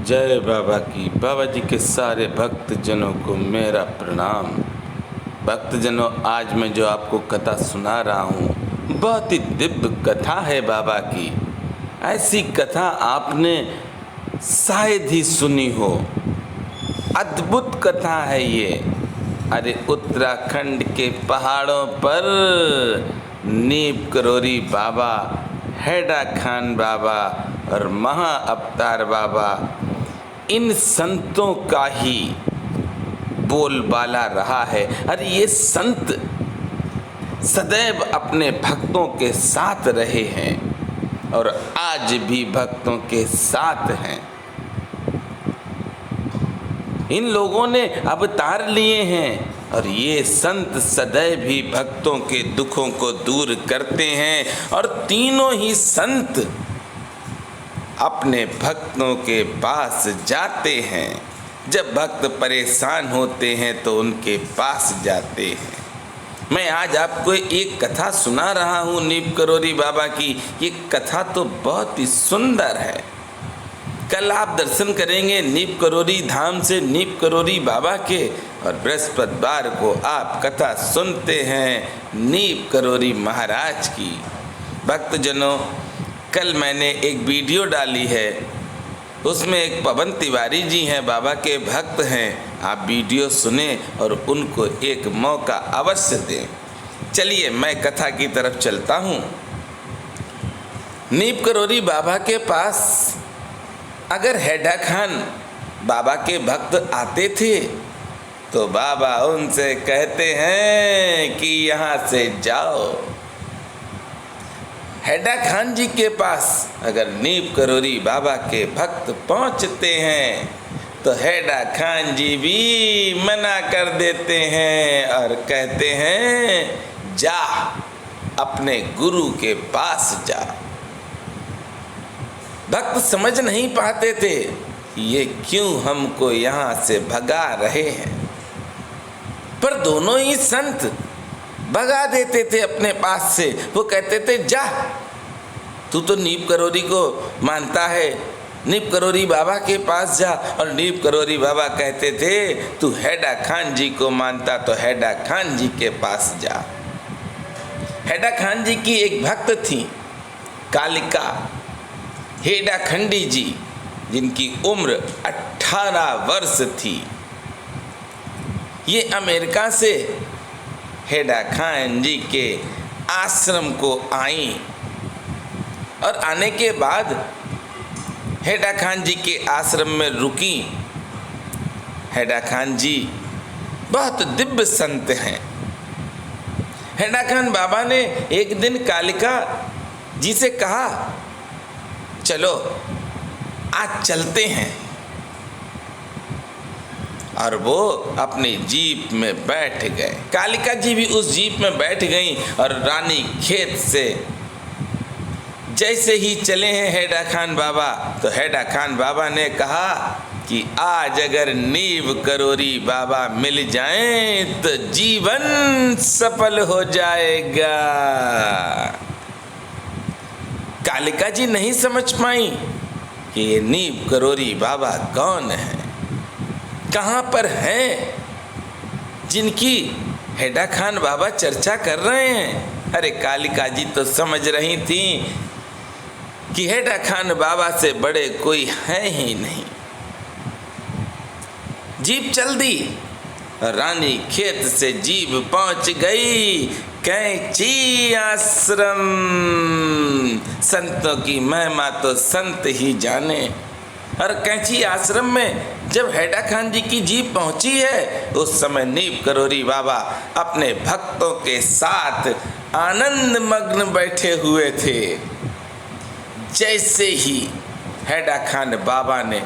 जय बाबा की। बाबा जी के सारे भक्तजनों को मेरा प्रणाम। भक्तजनों, आज मैं जो आपको कथा सुना रहा हूँ बहुत ही दिव्य कथा है बाबा की। ऐसी कथा आपने शायद ही सुनी हो। अद्भुत कथा है ये। अरे उत्तराखंड के पहाड़ों पर नीम करोरी बाबा, हैडा खान बाबा और महा अवतार बाबा, इन संतों का ही बोलबाला रहा है। अरे ये संत सदैव अपने भक्तों के साथ रहे हैं और आज भी भक्तों के साथ हैं। इन लोगों ने अवतार लिए हैं और ये संत सदैव ही भक्तों के दुखों को दूर करते हैं। और तीनों ही संत अपने भक्तों के पास जाते हैं। जब भक्त परेशान होते हैं तो उनके पास जाते हैं। मैं आज आपको एक कथा सुना रहा हूँ नीम करोरी बाबा की। ये कथा तो बहुत ही सुंदर है। कल आप दर्शन करेंगे नीम करोरी धाम से नीम करोरी बाबा के, और बृहस्पतिवार को आप कथा सुनते हैं नीम करोरी महाराज की। भक्तजनों, कल मैंने एक वीडियो डाली है, उसमें एक पवन तिवारी जी हैं, बाबा के भक्त हैं। आप वीडियो सुने और उनको एक मौका अवश्य दें। चलिए मैं कथा की तरफ चलता हूँ। नीम करोरी बाबा के पास अगर हैडा खान बाबा के भक्त आते थे तो बाबा उनसे कहते हैं कि यहाँ से जाओ। हैडा खान जी के पास अगर नीम करोरी बाबा के भक्त पहुँचते हैं तो हैडा खान जी भी मना कर देते हैं और कहते हैं जा, अपने गुरु के पास जा। भक्त समझ नहीं पाते थे ये क्यों हमको यहाँ से भगा रहे हैं, पर दोनों ही संत भगा देते थे अपने पास से। वो कहते थे जा, तू तो नीम करोरी को मानता है, नीम करोरी बाबा के पास जा। और नीम करोरी बाबा कहते थे तू हैडा खान जी को मानता तो हैडा खान जी के पास जा। हैडा खान जी की एक भक्त थी कालिका हेडा खंडी जी, जिनकी उम्र 18 वर्ष थी। ये अमेरिका से हैडा खान जी के आश्रम को आई और आने के बाद हैडा खान जी के आश्रम में रुकी। हैडा खान जी बहुत दिव्य संत हैं। हैडा खान बाबा ने एक दिन कालिका जी से कहा चलो आज चलते हैं, और वो अपनी जीप में बैठ गए। कालिका जी भी उस जीप में बैठ गईं और रानी खेत से जैसे ही चले हैं हैडा खान बाबा, तो हैडा खान बाबा ने कहा कि आज अगर नीम करोरी बाबा मिल जाएं तो जीवन सफल हो जाएगा। कालिका जी नहीं समझ पाई कि ये नीम करोरी बाबा कौन है, कहाँ पर हैं जिनकी हैडा खान बाबा चर्चा कर रहे हैं। अरे कालिका जी तो समझ रही थी कि हैडा खान बाबा से बड़े कोई है ही नहीं। जीप चल दी, रानी खेत से जीप पहुंच गई कैंची आश्रम। संतों की महिमा तो संत ही जाने। और कैंची आश्रम में जब हैडा खान जी की जीप पहुंची है, उस समय नीम करोरी बाबा अपने भक्तों के साथ आनंद मग्न बैठे हुए थे। जैसे ही हैडा खान बाबा ने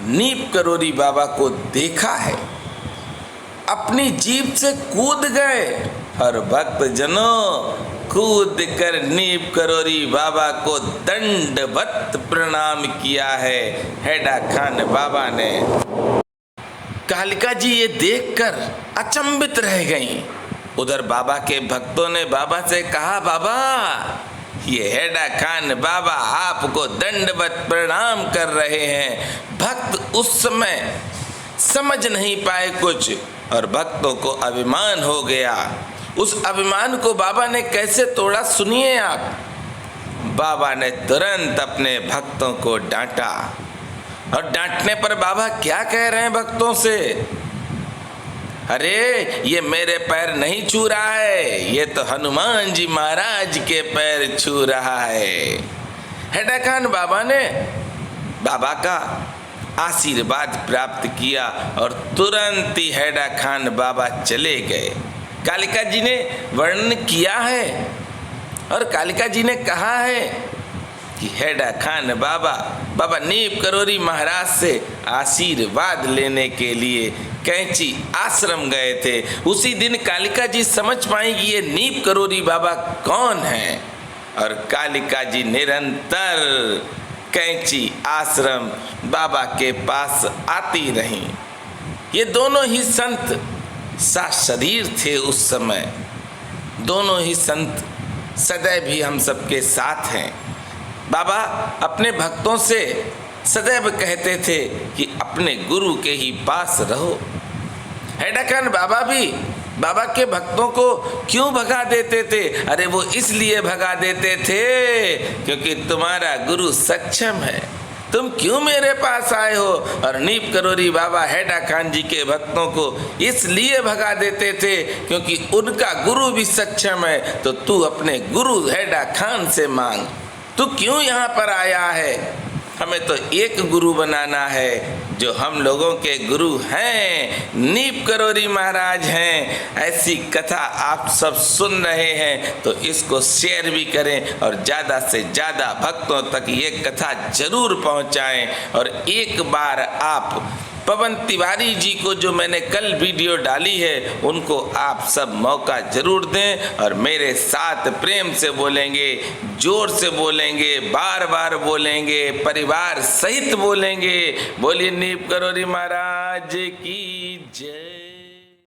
नीम करोरी बाबा को देखा है, अपनी जीप से कूद गए और भक्त जनों कूद कर नीम करोरी बाबा को दंडवत प्रणाम किया है हैडा खान बाबा ने। कालिका जी ये देखकर अचंभित रह गईं। उधर बाबा के भक्तों ने बाबा से कहा बाबा ये हैडा खान बाबा आपको दंडवत प्रणाम कर रहे हैं। भक्त उस समय समझ नहीं पाए कुछ और भक्तों को अभिमान हो गया। उस अभिमान को बाबा ने कैसे तोड़ा सुनिए आप। बाबा ने तुरंत अपने भक्तों को डांटा और डांटने पर बाबा क्या कह रहे हैं भक्तों से, अरे ये मेरे पैर नहीं छू रहा है, ये तो हनुमान जी महाराज के पैर छू रहा है। हैडा खान बाबा ने बाबा का आशीर्वाद प्राप्त किया और तुरंत ही हैडा खान बाबा चले गए। कालिका जी ने वर्णन किया है और कालिका जी ने कहा है कि हैडा खान बाबा नीप करोरी महाराज से आशीर्वाद लेने के लिए कैंची आश्रम गए थे। उसी दिन कालिका जी समझ पाई कि ये नीप करोरी बाबा कौन है और कालिका जी निरंतर कैंची आश्रम बाबा के पास आती रहीं। ये दोनों ही संत साशरीर थे उस समय। दोनों ही संत सदैव ही हम सबके साथ हैं। बाबा अपने भक्तों से सदैव कहते थे कि अपने गुरु के ही पास रहो। हैडा खान बाबा भी बाबा के भक्तों को क्यों भगा देते थे? अरे वो इसलिए भगा देते थे क्योंकि तुम्हारा गुरु सक्षम है, तुम क्यों मेरे पास आए हो। और नीप करोरी बाबा हैडा खान जी के भक्तों को इसलिए भगा देते थे क्योंकि उनका गुरु भी सक्षम है, तो तू अपने गुरु हैडा खान से मांग, तू क्यों यहाँ पर आया है। हमें तो एक गुरु बनाना है जो हम लोगों के गुरु हैं, नीप करोरी महाराज हैं। ऐसी कथा आप सब सुन रहे हैं तो इसको शेयर भी करें और ज़्यादा से ज़्यादा भक्तों तक ये कथा जरूर पहुँचाएं। और एक बार आप पवन तिवारी जी को जो मैंने कल वीडियो डाली है उनको आप सब मौका जरूर दें और मेरे साथ प्रेम से बोलेंगे, जोर से बोलेंगे, बार बार बोलेंगे, परिवार सहित बोलेंगे। बोलिए नीप करोरी महाराज की जय।